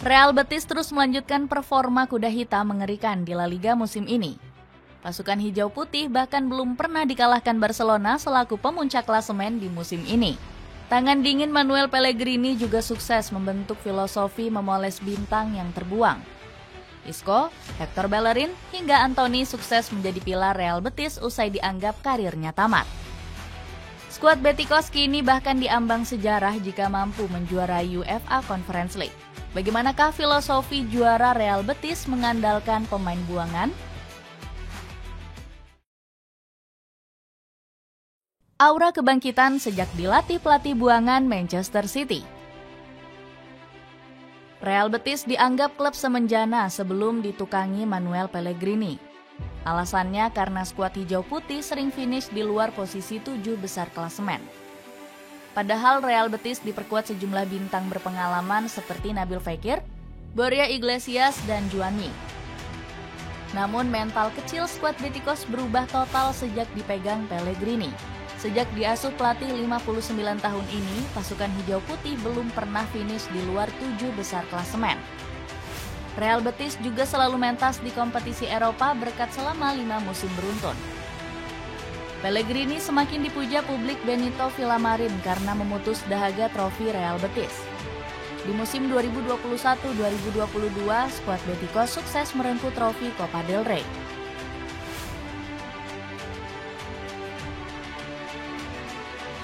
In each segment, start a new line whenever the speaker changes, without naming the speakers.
Real Betis terus melanjutkan performa kuda hitam mengerikan di La Liga musim ini. Pasukan hijau putih bahkan belum pernah dikalahkan Barcelona selaku pemuncak klasemen di musim ini. Tangan dingin Manuel Pellegrini juga sukses membentuk filosofi memoles bintang yang terbuang. Isco, Hector Bellerin, hingga Antony sukses menjadi pilar Real Betis usai dianggap karirnya tamat. Skuad Betikos kini bahkan diambang sejarah jika mampu menjuarai UEFA Conference League. Bagaimanakah filosofi juara Real Betis mengandalkan pemain buangan? Aura kebangkitan sejak dilatih pelatih buangan Manchester City. Real Betis dianggap klub semenjana sebelum ditukangi Manuel Pellegrini. Alasannya karena skuad hijau putih sering finish di luar posisi 7 besar klasemen. Padahal Real Betis diperkuat sejumlah bintang berpengalaman seperti Nabil Fekir, Borja Iglesias, dan Juan Mi. Namun mental kecil skuad Betikos berubah total sejak dipegang Pellegrini. Sejak diasuh pelatih 59 tahun ini, pasukan hijau putih belum pernah finish di luar 7 besar klasemen. Real Betis juga selalu mentas di kompetisi Eropa berkat selama 5 musim beruntun. Pellegrini semakin dipuja publik Benito Villamarin karena memutus dahaga trofi Real Betis. Di musim 2021-2022, skuad Betikos sukses merengkuh trofi Copa del Rey.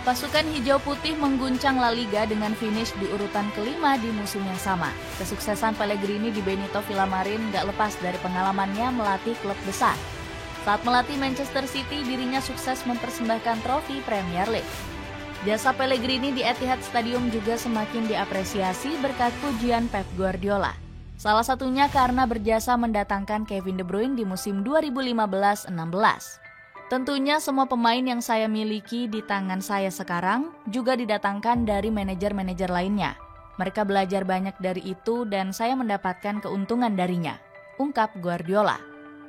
Pasukan hijau putih mengguncang La Liga dengan finish di urutan kelima di musim yang sama. Kesuksesan Pellegrini di Benito Villamarin gak lepas dari pengalamannya melatih klub besar. Saat melatih Manchester City, dirinya sukses mempersembahkan trofi Premier League. Jasa Pellegrini di Etihad Stadium juga semakin diapresiasi berkat pujian Pep Guardiola. Salah satunya karena berjasa mendatangkan Kevin De Bruyne di musim 2015-16. Tentunya semua pemain yang saya miliki di tangan saya sekarang juga didatangkan dari manajer-manajer lainnya. Mereka belajar banyak dari itu dan saya mendapatkan keuntungan darinya, ungkap Guardiola.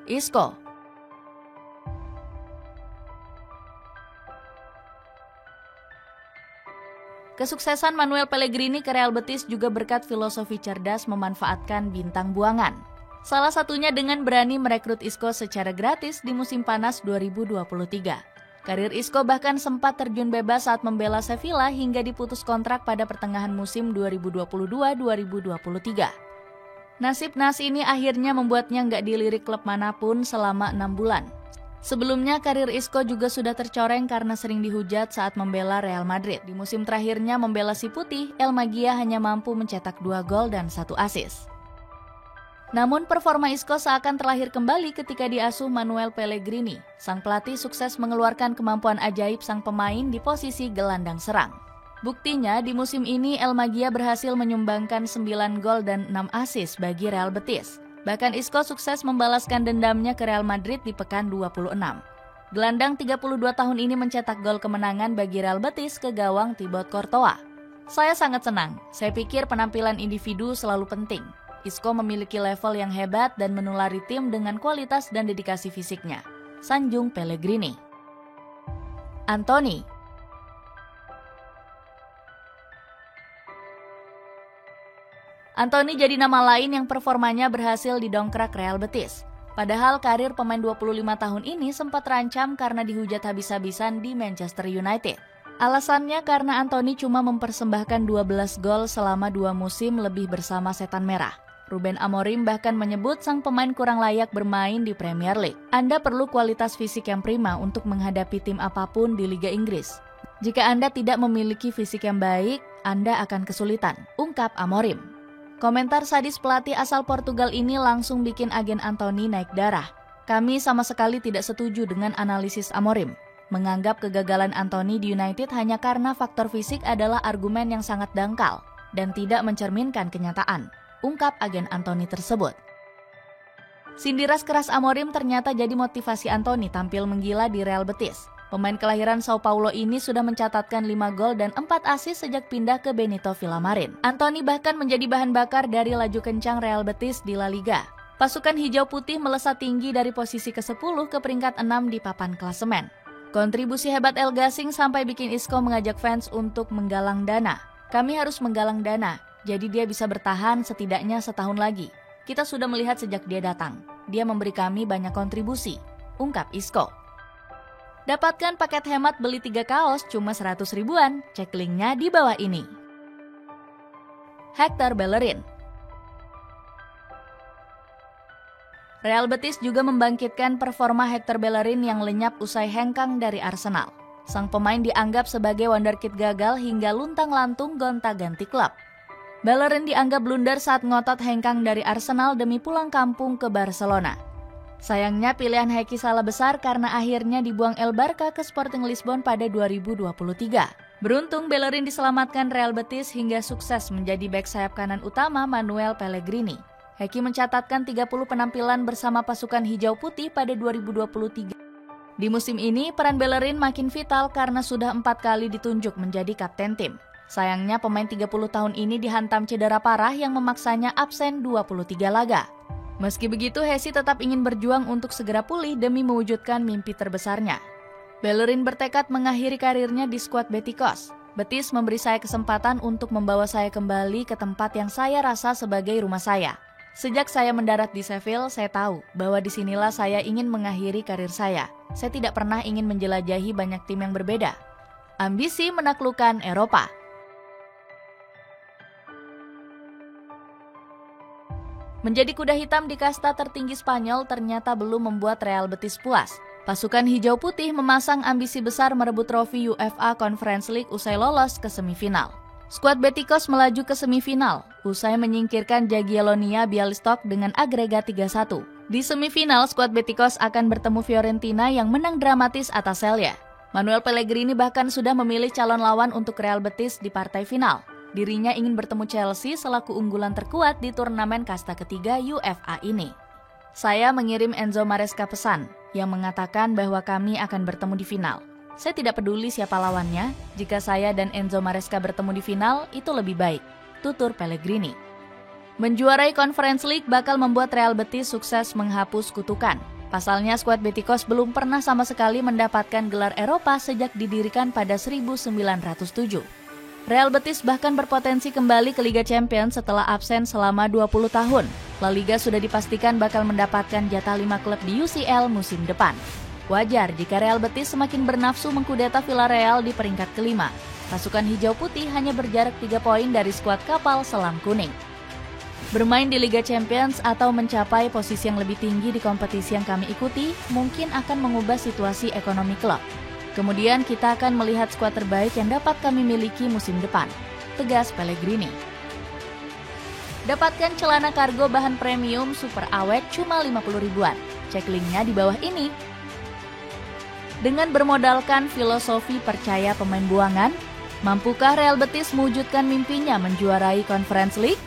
Isco. Kesuksesan Manuel Pellegrini ke Real Betis juga berkat filosofi cerdas memanfaatkan bintang buangan. Salah satunya dengan berani merekrut Isco secara gratis di musim panas 2023. Karir Isco bahkan sempat terjun bebas saat membela Sevilla hingga diputus kontrak pada pertengahan musim 2022-2023. Nasib Nas ini akhirnya membuatnya nggak dilirik klub manapun selama 6 bulan. Sebelumnya karir Isco juga sudah tercoreng karena sering dihujat saat membela Real Madrid. Di musim terakhirnya membela si putih, El Magia hanya mampu mencetak 2 gol dan 1 assist. Namun performa Isco seakan terlahir kembali ketika diasuh Manuel Pellegrini. Sang pelatih sukses mengeluarkan kemampuan ajaib sang pemain di posisi gelandang serang. Buktinya di musim ini El Magia berhasil menyumbangkan 9 gol dan 6 assist bagi Real Betis. Bahkan Isco sukses membalaskan dendamnya ke Real Madrid di pekan 26. Gelandang 32 tahun ini mencetak gol kemenangan bagi Real Betis ke gawang Thibaut Courtois. Saya sangat senang, saya pikir penampilan individu selalu penting. Isco memiliki level yang hebat dan menulari tim dengan kualitas dan dedikasi fisiknya, sanjung Pellegrini. Antony. Antony jadi nama lain yang performanya berhasil didongkrak Real Betis. Padahal karir pemain 25 tahun ini sempat terancam karena dihujat habis-habisan di Manchester United. Alasannya karena Antony cuma mempersembahkan 12 gol selama 2 musim lebih bersama Setan Merah. Ruben Amorim bahkan menyebut sang pemain kurang layak bermain di Premier League. Anda perlu kualitas fisik yang prima untuk menghadapi tim apapun di Liga Inggris. Jika Anda tidak memiliki fisik yang baik, Anda akan kesulitan, ungkap Amorim. Komentar sadis pelatih asal Portugal ini langsung bikin agen Antony naik darah. Kami sama sekali tidak setuju dengan analisis Amorim. Menganggap kegagalan Antony di United hanya karena faktor fisik adalah argumen yang sangat dangkal dan tidak mencerminkan kenyataan, ungkap agen Antony tersebut. Sindiran keras Amorim ternyata jadi motivasi Antony tampil menggila di Real Betis. Pemain kelahiran Sao Paulo ini sudah mencatatkan 5 gol dan 4 assist sejak pindah ke Benito Villamarin. Antony bahkan menjadi bahan bakar dari laju kencang Real Betis di La Liga. Pasukan hijau putih melesat tinggi dari posisi ke-10 ke peringkat 6 di papan klasemen. Kontribusi hebat El Gasing sampai bikin Isco mengajak fans untuk menggalang dana. Kami harus menggalang dana. jadi dia bisa bertahan setidaknya setahun lagi. Kita sudah melihat sejak dia datang. Dia memberi kami banyak kontribusi, ungkap Isco. Dapatkan paket hemat beli 3 kaos cuma 100 ribuan, cek linknya di bawah ini. Hector Bellerin. Real Betis juga membangkitkan performa Hector Bellerin yang lenyap usai hengkang dari Arsenal. Sang pemain dianggap sebagai wonderkid gagal hingga luntang-lantung gonta-ganti klub. Bellerin dianggap blunder saat ngotot hengkang dari Arsenal demi pulang kampung ke Barcelona. Sayangnya pilihan Heki salah besar karena akhirnya dibuang El Barca ke Sporting Lisbon pada 2023. Beruntung Bellerin diselamatkan Real Betis hingga sukses menjadi bek sayap kanan utama Manuel Pellegrini. Heki mencatatkan 30 penampilan bersama pasukan hijau putih pada 2023. Di musim ini, peran Bellerin makin vital karena sudah 4 kali ditunjuk menjadi kapten tim. Sayangnya pemain 30 tahun ini dihantam cedera parah yang memaksanya absen 23 laga. Meski begitu, Hesi tetap ingin berjuang untuk segera pulih demi mewujudkan mimpi terbesarnya. Bellerin bertekad mengakhiri karirnya di skuad Betikos. Betis memberi saya kesempatan untuk membawa saya kembali ke tempat yang saya rasa sebagai rumah saya. Sejak saya mendarat di Sheffield, saya tahu bahwa disinilah saya ingin mengakhiri karir saya. Saya tidak pernah ingin menjelajahi banyak tim yang berbeda. Ambisi menaklukkan Eropa. Menjadi kuda hitam di kasta tertinggi Spanyol ternyata belum membuat Real Betis puas. Pasukan hijau putih memasang ambisi besar merebut trofi UEFA Conference League usai lolos ke semifinal. Skuad Betikos melaju ke semifinal, usai menyingkirkan Jagiellonia Bialystok dengan agregat 3-1. Di semifinal, skuad Betikos akan bertemu Fiorentina yang menang dramatis atas Celje. Manuel Pellegrini bahkan sudah memilih calon lawan untuk Real Betis di partai final. Dirinya ingin bertemu Chelsea selaku unggulan terkuat di turnamen kasta ketiga UEFA ini. Saya mengirim Enzo Maresca pesan yang mengatakan bahwa kami akan bertemu di final. Saya tidak peduli siapa lawannya, jika saya dan Enzo Maresca bertemu di final, itu lebih baik, tutur Pellegrini. Menjuarai Conference League bakal membuat Real Betis sukses menghapus kutukan. Pasalnya skuad Betikos belum pernah sama sekali mendapatkan gelar Eropa sejak didirikan pada 1907. Real Betis bahkan berpotensi kembali ke Liga Champions setelah absen selama 20 tahun. La Liga sudah dipastikan bakal mendapatkan jatah 5 klub di UCL musim depan. Wajar jika Real Betis semakin bernafsu mengkudeta Villarreal di peringkat kelima. Pasukan hijau putih hanya berjarak 3 poin dari skuad kapal selam kuning. Bermain di Liga Champions atau mencapai posisi yang lebih tinggi di kompetisi yang kami ikuti mungkin akan mengubah situasi ekonomi klub. Kemudian kita akan melihat skuad terbaik yang dapat kami miliki musim depan, tegas Pellegrini. Dapatkan celana kargo bahan premium super awet cuma 50 ribuan. Cek linknya di bawah ini. Dengan bermodalkan filosofi percaya pemain buangan, mampukah Real Betis mewujudkan mimpinya menjuarai Conference League?